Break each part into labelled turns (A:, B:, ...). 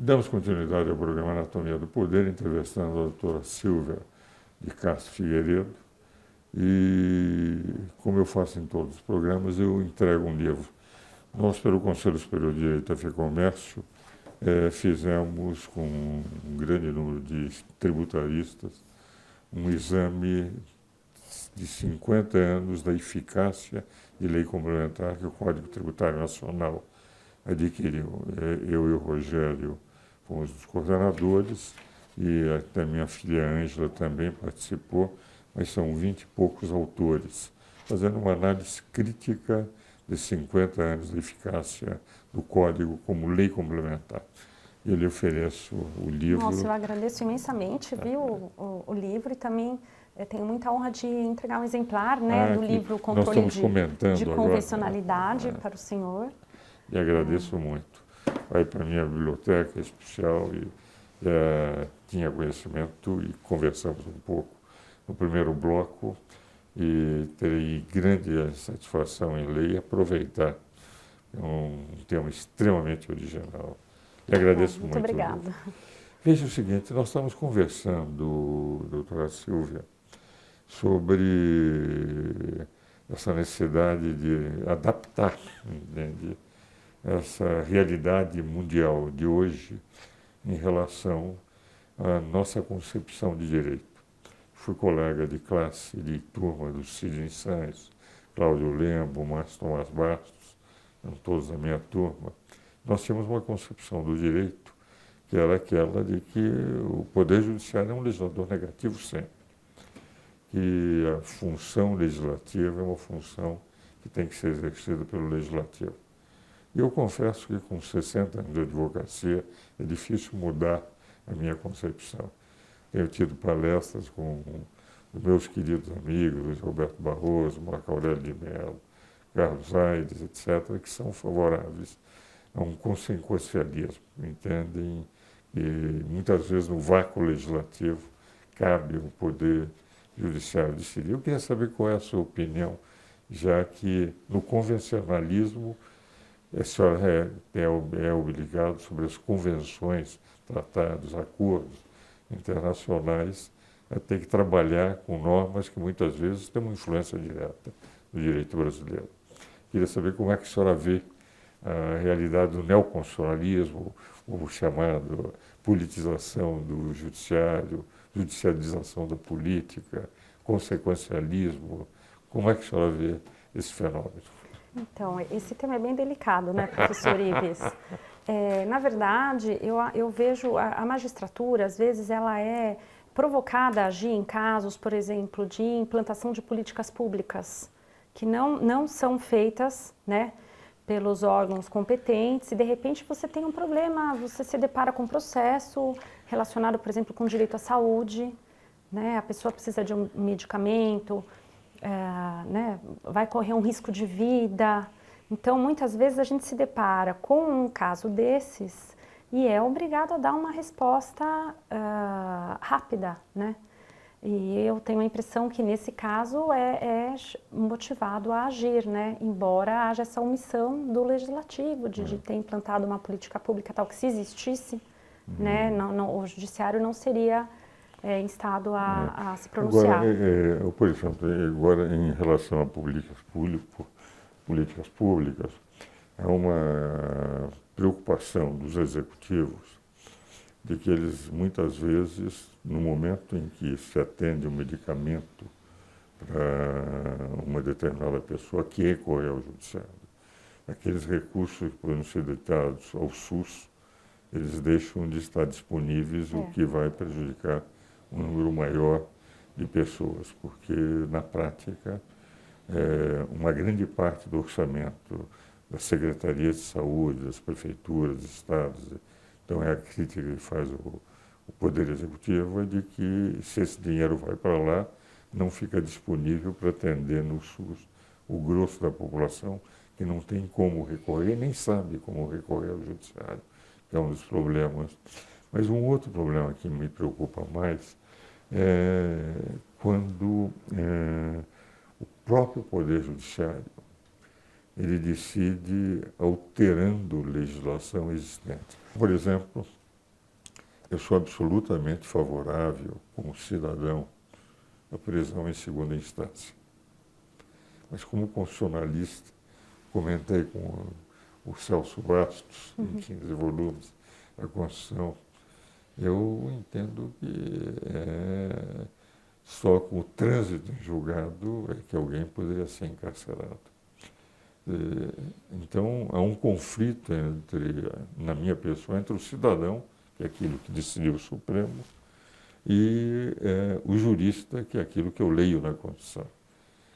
A: Damos continuidade ao programa Anatomia do Poder, entrevistando a doutora Silvia de Castro Figueiredo. E, como eu faço em todos os programas, eu entrego um livro. Nós, pelo Conselho Superior de Direito e Comércio, fizemos com um grande número de tributaristas um exame de 50 anos da eficácia de lei complementar que o Código Tributário Nacional adquiriu. Eu e o Rogério fomos os coordenadores e até minha filha Ângela também participou, mas são 20 e poucos autores, fazendo uma análise crítica de 50 anos de eficácia do Código como lei complementar. Eu lhe ofereço o livro.
B: Nossa, eu agradeço imensamente, viu, o livro, e também tenho muita honra de entregar um exemplar, né, do livro Controle de Convencionalidade para o senhor.
A: E agradeço muito. Vai para a minha biblioteca especial e tinha conhecimento e conversamos um pouco no primeiro bloco e terei grande satisfação em ler e aproveitar. É um tema extremamente original. E agradeço muito.
B: Muito obrigada.
A: Veja o seguinte, nós estamos conversando, doutora Silvia, sobre essa necessidade de adaptar, entende, essa realidade mundial de hoje em relação à nossa concepção de direito. Fui colega de classe, de turma do Sidney Sainz, Cláudio Lembo, Márcio Tomás Bastos, eram todos da minha turma. Nós tínhamos uma concepção do direito que era aquela de que o Poder Judiciário é um legislador negativo sempre, que a função legislativa é uma função que tem que ser exercida pelo Legislativo. E eu confesso que com 60 anos de advocacia é difícil mudar a minha concepção. Tenho tido palestras com os meus queridos amigos, Roberto Barroso, Marco Aurélio de Mello, Carlos Aires, etc., que são favoráveis a um consequencialismo, entendem? E muitas vezes no vácuo legislativo cabe o Poder Judiciário decidir. Eu queria saber qual é a sua opinião, já que no convencionalismo a senhora é obrigado sobre as convenções, tratados, acordos internacionais, a ter que trabalhar com normas que muitas vezes têm uma influência direta no direito brasileiro. Queria saber como é que a senhora vê a realidade do neoconstitucionalismo, o chamado politização do judiciário, judicialização da política, consequencialismo. Como é que a senhora vê esse fenômeno?
B: Então, esse tema é bem delicado, né, professor Ives? Na verdade, eu vejo a magistratura, às vezes, ela é provocada a agir em casos, por exemplo, de implantação de políticas públicas que não são feitas, né, pelos órgãos competentes, e de repente você tem um problema, você se depara com um processo relacionado, por exemplo, com direito à saúde, né, a pessoa precisa de um medicamento, né, vai correr um risco de vida. Então, muitas vezes a gente se depara com um caso desses e é obrigado a dar uma resposta rápida, né? E eu tenho a impressão que nesse caso é motivado a agir, né? Embora haja essa omissão do legislativo de ter implantado uma política pública tal que, se existisse, né, o judiciário não seria instado a se pronunciar.
A: Agora, por exemplo, agora em relação a políticas públicas, há uma preocupação dos executivos de que eles, muitas vezes, no momento em que se atende um medicamento para uma determinada pessoa que recorre ao judiciário, aqueles recursos que podem ser dedicados ao SUS, eles deixam de estar disponíveis, o que vai prejudicar um número maior de pessoas, porque, na prática, uma grande parte do orçamento das secretarias de saúde, das prefeituras, dos estados, então é a crítica que faz o Poder Executivo, é de que, se esse dinheiro vai para lá, não fica disponível para atender no SUS o grosso da população que não tem como recorrer, nem sabe como recorrer ao judiciário, que é um dos problemas. Mas um outro problema que me preocupa mais é quando o próprio Poder Judiciário ele decide alterando legislação existente. Por exemplo, Eu sou absolutamente favorável, como cidadão, à prisão em segunda instância. Mas como constitucionalista, comentei com o Celso Bastos, em 15 volumes, a Constituição, eu entendo que só com o trânsito em julgado é que alguém poderia ser encarcerado. Então, há um conflito na minha pessoa, entre o cidadão, que é aquilo que decidiu o Supremo, e o jurista, que é aquilo que eu leio na Constituição.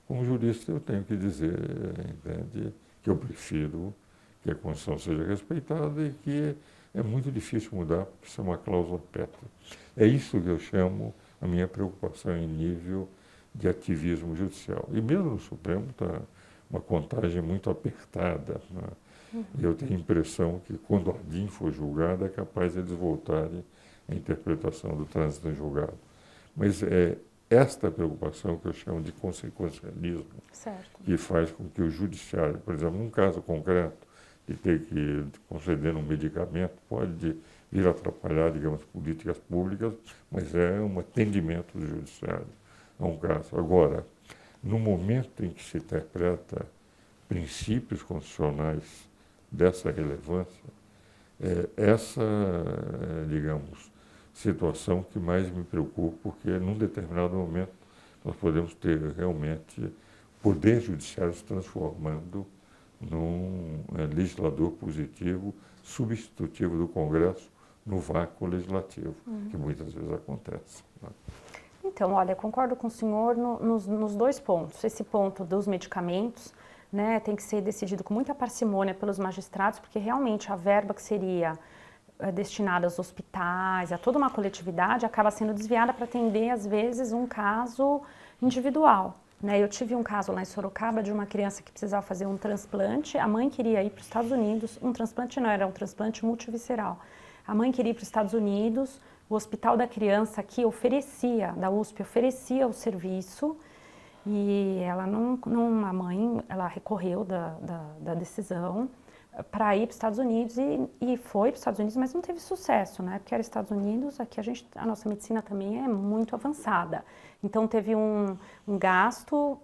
A: Como jurista, eu tenho que dizer, entende, que eu prefiro que a Constituição seja respeitada e que é muito difícil mudar, porque isso é uma cláusula pétrea. É isso que eu chamo a minha preocupação em nível de ativismo judicial. E mesmo no Supremo está uma contagem muito apertada, né? E eu tenho a impressão que quando a DIN for julgada é capaz de eles voltarem à interpretação do trânsito em julgado. Mas é esta preocupação que eu chamo de consequencialismo,
B: certo,
A: que faz com que o judiciário, por exemplo, num caso concreto, de ter que conceder um medicamento, pode vir a atrapalhar, digamos, políticas públicas, mas é um atendimento do judiciário a um caso. Agora, no momento em que se interpreta princípios constitucionais dessa relevância, essa, digamos, situação que mais me preocupa, porque num determinado momento nós podemos ter realmente poder judiciário se transformando num legislador positivo, substitutivo do Congresso no vácuo legislativo, que muitas vezes acontece, né?
B: Então, olha, eu concordo com o senhor nos dois pontos. Esse ponto dos medicamentos, né, tem que ser decidido com muita parcimônia pelos magistrados, porque realmente a verba que seria destinada aos hospitais, a toda uma coletividade, acaba sendo desviada para atender, às vezes, um caso individual, né? Eu tive um caso lá em Sorocaba de uma criança que precisava fazer um transplante, a mãe queria ir para os Estados Unidos, um transplante não, era um transplante multivisceral. A mãe queria ir para os Estados Unidos, o hospital da criança aqui oferecia, da USP, oferecia o serviço, e ela a mãe, ela recorreu da decisão para ir para os Estados Unidos e foi para os Estados Unidos, mas não teve sucesso, né? Porque era Estados Unidos, aqui a nossa medicina também é muito avançada. Então teve um gasto,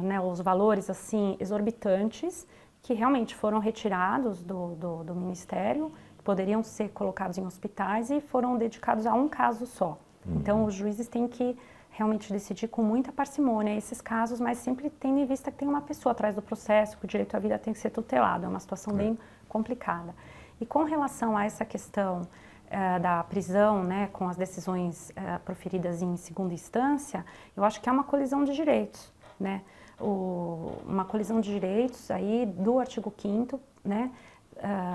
B: né, os valores assim exorbitantes que realmente foram retirados do Ministério, que poderiam ser colocados em hospitais e foram dedicados a um caso só. Então os juízes têm que realmente decidir com muita parcimônia esses casos, mas sempre tendo em vista que tem uma pessoa atrás do processo, que o direito à vida tem que ser tutelado, é uma situação bem complicada. E com relação a essa questão da prisão, né, com as decisões proferidas em segunda instância, eu acho que é uma colisão de direitos, né? Uma colisão de direitos aí do artigo 5º, né,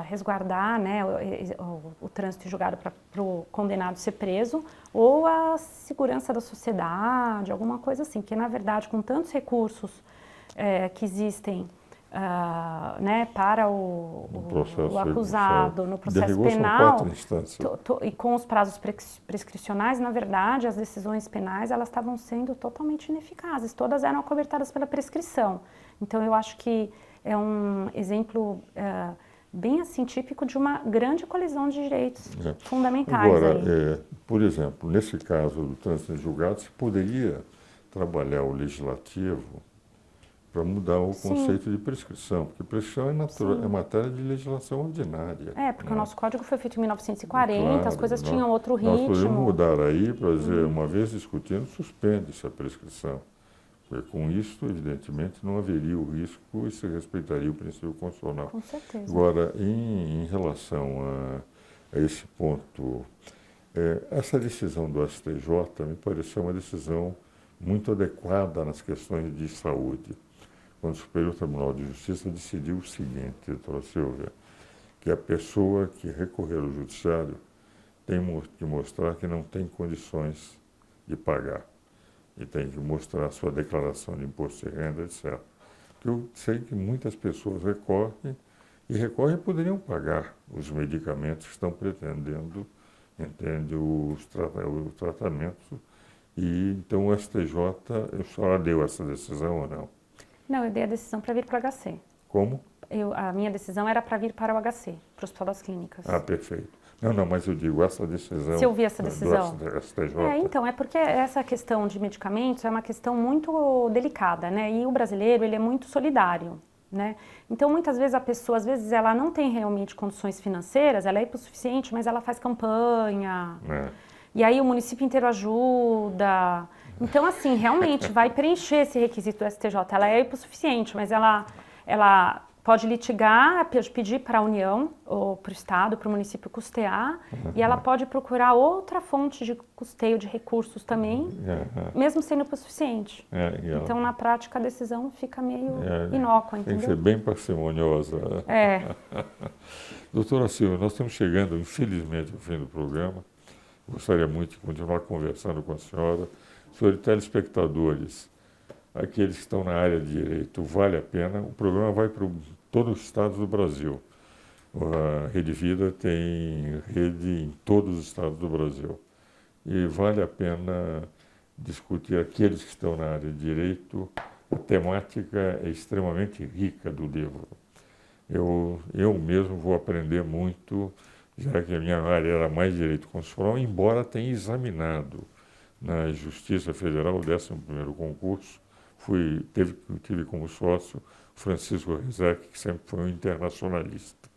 B: resguardar, né, o trânsito julgado para o condenado ser preso, ou a segurança da sociedade, alguma coisa assim, que na verdade com tantos recursos que existem né, para o acusado no processo penal e com os prazos prescricionais, na verdade as decisões penais elas estavam sendo totalmente ineficazes, todas eram acobertadas pela prescrição. Então eu acho que é um exemplo bem assim, típico de uma grande colisão de direitos fundamentais.
A: Agora, por exemplo, nesse caso do trânsito em julgado, se poderia trabalhar o legislativo para mudar o conceito de prescrição, porque prescrição é matéria de legislação ordinária.
B: Porque o nosso código foi feito em 1940, as coisas tinham outro ritmo.
A: Nós podemos mudar aí para dizer, uma vez discutindo, suspende-se a prescrição. Porque com isso, evidentemente, não haveria o risco e se respeitaria o princípio constitucional.
B: Com certeza.
A: Agora, em relação a esse ponto, essa decisão do STJ me pareceu uma decisão muito adequada nas questões de saúde. Quando o Superior Tribunal de Justiça decidiu o seguinte, doutora Silvia, que a pessoa que recorrer ao judiciário tem que mostrar que não tem condições de pagar. E tem que mostrar a sua declaração de imposto de renda, etc. Porque eu sei que muitas pessoas recorrem e poderiam pagar os medicamentos que estão pretendendo, entende, os tratamentos. E então o STJ, a senhora deu essa decisão ou não?
B: Não, eu dei a decisão para vir para o HC.
A: Como?
B: A minha decisão era para vir para o HC, para o Hospital das Clínicas.
A: Perfeito. Não, mas eu digo, essa decisão...
B: Se eu vi essa decisão?
A: Do STJ.
B: Então, é porque essa questão de medicamentos é uma questão muito delicada, né? E o brasileiro, ele é muito solidário, né? Então, muitas vezes a pessoa, às vezes, ela não tem realmente condições financeiras, ela é hipossuficiente, mas ela faz campanha. E aí o município inteiro ajuda. Então, assim, realmente vai preencher esse requisito do STJ. Ela é hipossuficiente, mas ela pode litigar, pedir para a União, ou para o Estado, para o município custear, e ela pode procurar outra fonte de custeio de recursos também, mesmo sendo hipossuficiente. Então, na prática, a decisão fica meio inócua, entendeu?
A: Tem que ser bem parcimoniosa. Doutora Silvia, nós estamos chegando, infelizmente, ao fim do programa. Gostaria muito de continuar conversando com a senhora sobre telespectadores. Aqueles que estão na área de direito, vale a pena. O programa vai para todos os estados do Brasil. A Rede Vida tem rede em todos os estados do Brasil. E vale a pena discutir aqueles que estão na área de direito. A temática é extremamente rica do livro. Eu mesmo vou aprender muito, já que a minha área era mais direito constitucional, embora tenha examinado na Justiça Federal o 11º concurso. Tive como sócio Francisco Rezec, que sempre foi um internacionalista.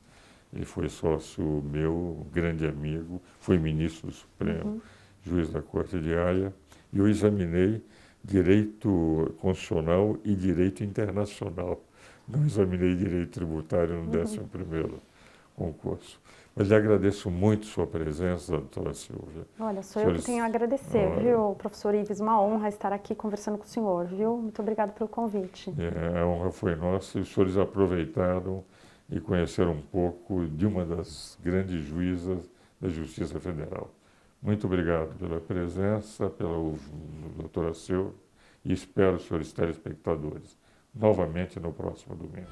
A: Ele foi sócio meu, grande amigo, foi ministro do Supremo, juiz da Corte de Haia, e eu examinei direito constitucional e direito internacional. Não examinei direito tributário no 11º concurso. Mas lhe agradeço muito sua presença, doutora Silvia.
B: Olha, sou eu que tenho a agradecer, viu, professor Ives? Uma honra estar aqui conversando com o senhor, viu? Muito obrigada pelo convite.
A: A honra foi nossa e os senhores aproveitaram e conheceram um pouco de uma das grandes juízas da Justiça Federal. Muito obrigado pela presença, pela doutora Silvia, e espero os senhores telespectadores novamente no próximo domingo.